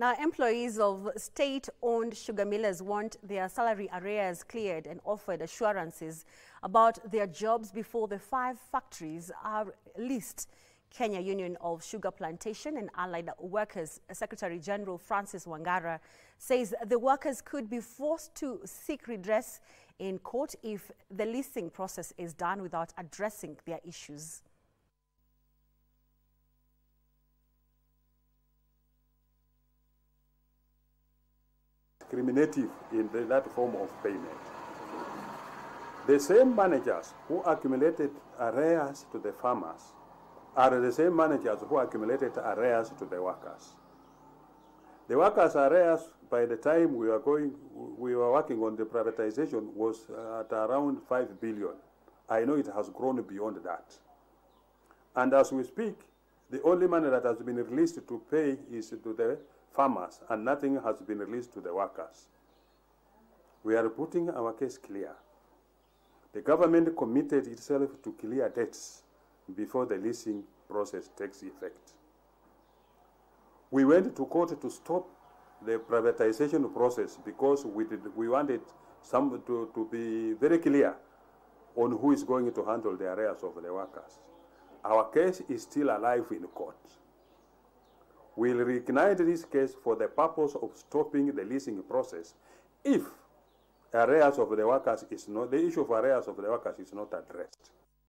Now, employees of state-owned sugar millers want their salary arrears cleared and offered assurances about their jobs before the 5 factories are leased. Kenya Union of Sugar Plantation and Allied Workers Secretary General Francis Wangara says the workers could be forced to seek redress in court if the leasing process is done without addressing their issues. Discriminative in that form of payment. The same managers who accumulated arrears to the farmers are the same managers who accumulated arrears to the workers. The workers' arrears, by the time we were working on the privatization, was at around 5 billion. I know it has grown beyond that. And as we speak, the only money that has been released to pay is to the farmers, and nothing has been released to the workers. We are putting our case clear. The government committed itself to clear debts before the leasing process takes effect. We went to court to stop the privatization process because we wanted to be very clear on who is going to handle the arrears of the workers. Our case is still alive in court. We'll reignite this case for the purpose of stopping the leasing process if arrears of the workers is not, the issue of arrears of the workers is not addressed.